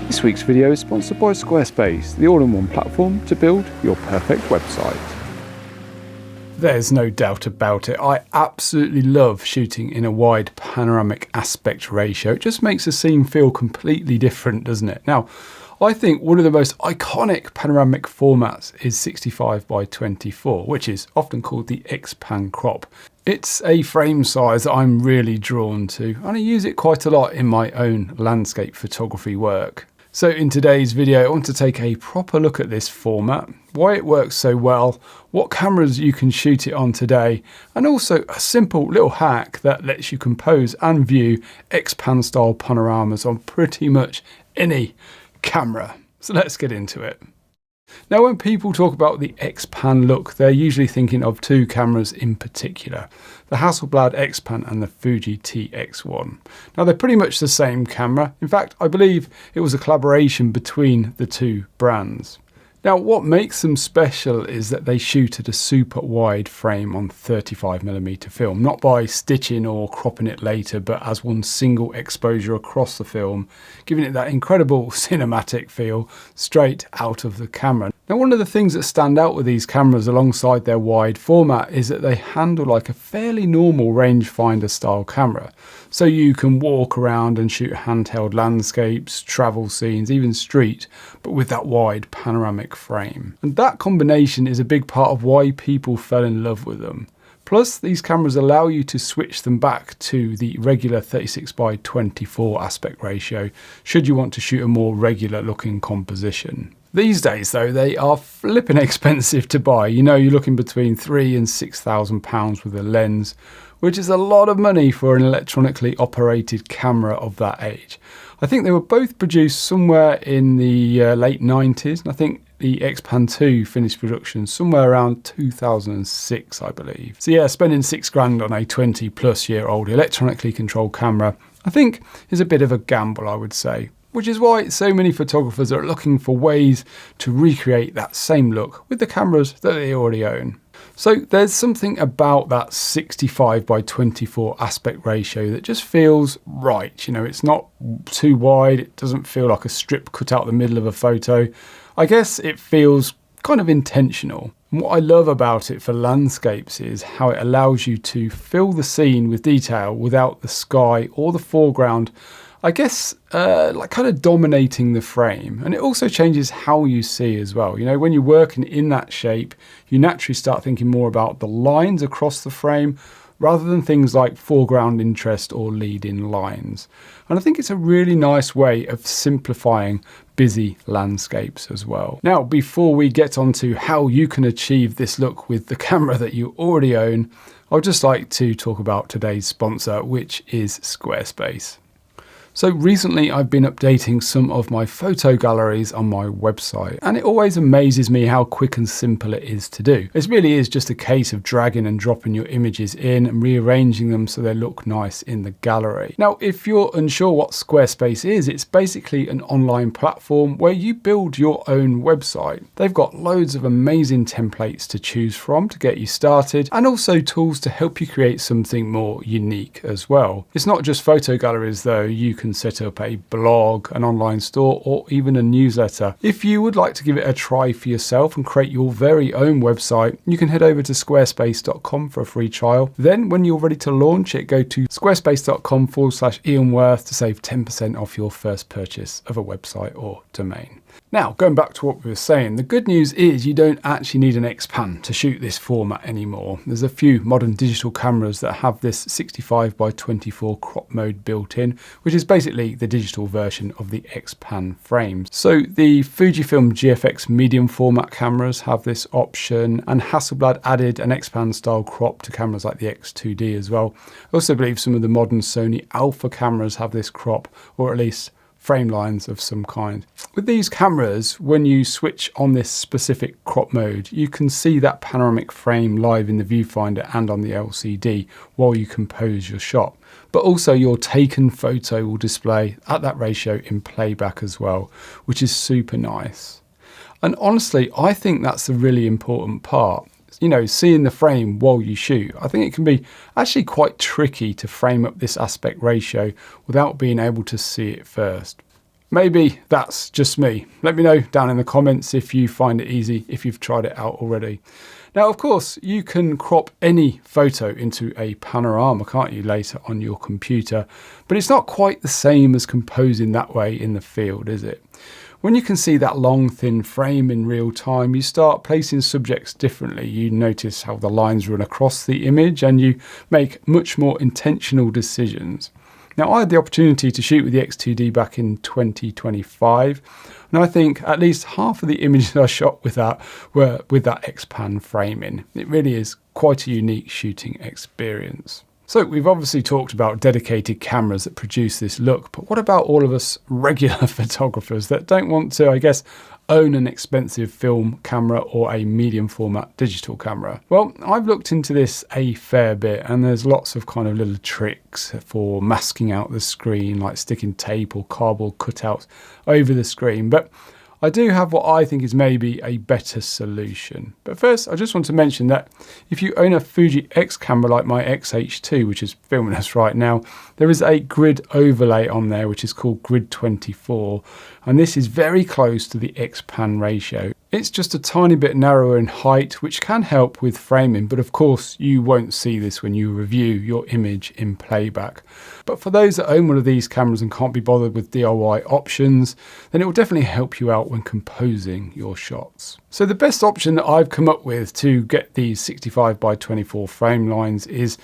This week's video is sponsored by Squarespace, the all-in-one platform to build your perfect website. There's no doubt about it. I absolutely love shooting in a wide panoramic aspect ratio. It just makes the scene feel completely different, doesn't it? Now, I think one of the most iconic panoramic formats is 65 by 24, which is often called the xpan crop. It's a frame size that I'm really drawn to, and I use it quite a lot in my own landscape photography work. So in today's video, I want to take a proper look at this format, why it works so well, what cameras you can shoot it on today, and also a simple little hack that lets you compose and view xpan style panoramas on pretty much any camera. So let's get into it. Now, when people talk about the xpan look, they're usually thinking of two cameras in particular, the Hasselblad xpan and the Fuji TX1. Now, they're pretty much the same camera. In fact, I believe it was a collaboration between the two brands. Now, what makes them special is that they shoot at a super wide frame on 35mm film, not by stitching or cropping it later, but as one single exposure across the film, giving it that incredible cinematic feel straight out of the camera. Now, one of the things that stand out with these cameras alongside their wide format is that they handle like a fairly normal rangefinder style camera. So you can walk around and shoot handheld landscapes, travel scenes, even street, but with that wide panoramic frame. And that combination is a big part of why people fell in love with them. Plus, these cameras allow you to switch them back to the regular 36 by 24 aspect ratio, should you want to shoot a more regular looking composition. These days though, they are flipping expensive to buy. You know, you're looking between £3,000 and £6,000 with a lens, which is a lot of money for an electronically operated camera of that age. I think they were both produced somewhere in the late 90s, and I think the xpan 2 finished production somewhere around 2006, I believe. So yeah, spending £6,000 on a 20-plus-year-old electronically controlled camera, I think is a bit of a gamble, I would say. Which is why so many photographers are looking for ways to recreate that same look with the cameras that they already own. So there's something about that 65 by 24 aspect ratio that just feels right. You know, it's not too wide, it doesn't feel like a strip cut out the middle of a photo. I guess it feels kind of intentional. And what I love about it for landscapes is how it allows you to fill the scene with detail without the sky or the foreground, I guess, like kind of dominating the frame. And it also changes how you see as well. You know, when you're working in that shape, you naturally start thinking more about the lines across the frame rather than things like foreground interest or lead-in lines. And I think it's a really nice way of simplifying busy landscapes as well. Now, before we get on to how you can achieve this look with the camera that you already own, I'd just like to talk about today's sponsor, which is Squarespace. So recently I've been updating some of my photo galleries on my website, and it always amazes me how quick and simple it is to do. It really is just a case of dragging and dropping your images in and rearranging them so they look nice in the gallery. Now, if you're unsure what Squarespace is, it's basically an online platform where you build your own website. They've got loads of amazing templates to choose from to get you started, and also tools to help you create something more unique as well. It's not just photo galleries though. You can set up a blog, an online store, or even a newsletter. If you would like to give it a try for yourself and create your very own website, you can head over to squarespace.com for a free trial. Then when you're ready to launch it, go to squarespace.com/IanWorth to save 10% off your first purchase of a website or domain. Now, going back to what we were saying, the good news is you don't actually need an xpan to shoot this format anymore. There's a few modern digital cameras that have this 65 by 24 crop mode built in, which is basically the digital version of the xpan frames. So the Fujifilm GFX medium format cameras have this option, and Hasselblad added an xpan style crop to cameras like the X2D as well. I also believe some of the modern Sony Alpha cameras have this crop, or at least frame lines of some kind. With these cameras, when you switch on this specific crop mode, you can see that panoramic frame live in the viewfinder and on the LCD while you compose your shot. But also your taken photo will display at that ratio in playback as well, which is super nice. And honestly, I think that's the really important part. You know, seeing the frame while you shoot. I think it can be actually quite tricky to frame up this aspect ratio without being able to see it first. Maybe that's just me. Let me know down in the comments if you find it easy, if you've tried it out already. Now, of course, you can crop any photo into a panorama, can't you, later on your computer? But it's not quite the same as composing that way in the field, is it? When you can see that long, thin frame in real time, you start placing subjects differently. You notice how the lines run across the image and you make much more intentional decisions. Now, I had the opportunity to shoot with the X2D back in 2025, and I think at least half of the images I shot with that were with that xpan framing. It really is quite a unique shooting experience. So we've obviously talked about dedicated cameras that produce this look, but what about all of us regular photographers that don't want to, I guess, own an expensive film camera or a medium format digital camera? Well, I've looked into this a fair bit, and there's lots of kind of little tricks for masking out the screen, like sticking tape or cardboard cutouts over the screen. But I do have what I think is maybe a better solution. But first, I just want to mention that if you own a Fuji X camera like my X-H2, which is filming us right now, there is a grid overlay on there, which is called Grid 24. And this is very close to the xpan ratio. It's just a tiny bit narrower in height, which can help with framing, but of course you won't see this when you review your image in playback. But for those that own one of these cameras and can't be bothered with DIY options, then it will definitely help you out when composing your shots. So the best option that I've come up with to get these 65x24 frame lines is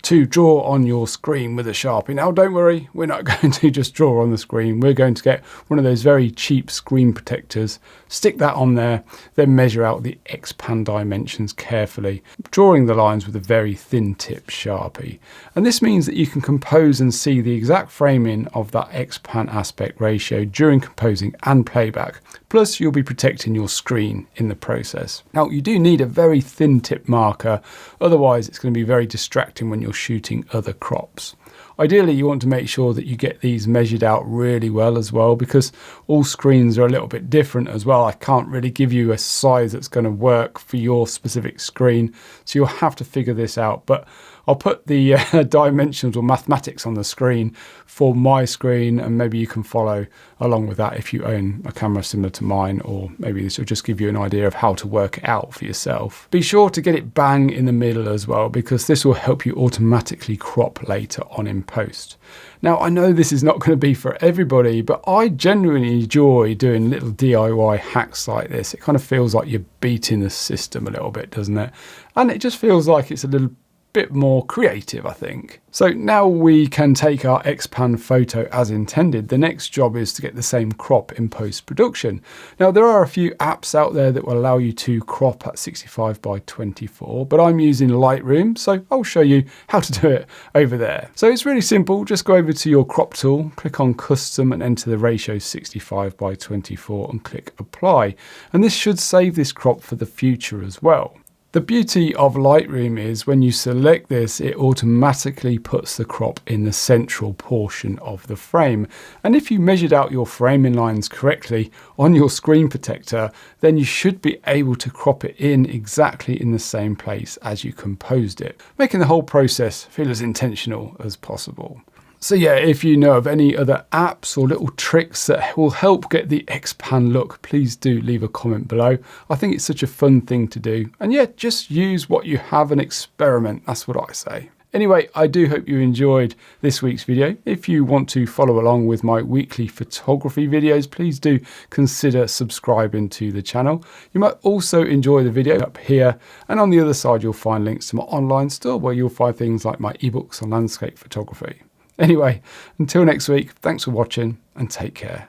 to draw on your screen with a Sharpie. Now, don't worry, we're not going to just draw on the screen. We're going to get one of those very cheap screen protectors, stick that on there, then measure out the xpan dimensions carefully, drawing the lines with a very thin tip Sharpie. And this means that you can compose and see the exact framing of that xpan aspect ratio during composing and playback. Plus, you'll be protecting your screen in the process. Now, you do need a very thin tip marker, otherwise it's going to be very distracting when you're shooting other crops. Ideally, you want to make sure that you get these measured out really well as well, because all screens are a little bit different as well. I can't really give you a size that's going to work for your specific screen, so you'll have to figure this out. But I'll put the dimensions or mathematics on the screen for my screen, and maybe you can follow along with that if you own a camera similar to mine, or maybe this will just give you an idea of how to work it out for yourself. Be sure to get it bang in the middle as well, because this will help you automatically crop later on in post. Now, I know this is not going to be for everybody, but I genuinely enjoy doing little DIY hacks like this. It kind of feels like you're beating the system a little bit, doesn't it? And it just feels like it's a little bit more creative, I think. So now we can take our xpan photo as intended. The next job is to get the same crop in post-production. Now, there are a few apps out there that will allow you to crop at 65x24, but I'm using Lightroom, so I'll show you how to do it over there. So it's really simple. Just go over to your crop tool, click on custom and enter the ratio 65x24 and click apply. And this should save this crop for the future as well. The beauty of Lightroom is when you select this, it automatically puts the crop in the central portion of the frame. And if you measured out your framing lines correctly on your screen protector, then you should be able to crop it in exactly in the same place as you composed it, making the whole process feel as intentional as possible. So yeah, if you know of any other apps or little tricks that will help get the xpan look, please do leave a comment below. I think it's such a fun thing to do. And yeah, just use what you have and experiment. That's what I say. Anyway, I do hope you enjoyed this week's video. If you want to follow along with my weekly photography videos, please do consider subscribing to the channel. You might also enjoy the video up here, and on the other side you'll find links to my online store where you'll find things like my ebooks on landscape photography. Anyway, until next week, thanks for watching and take care.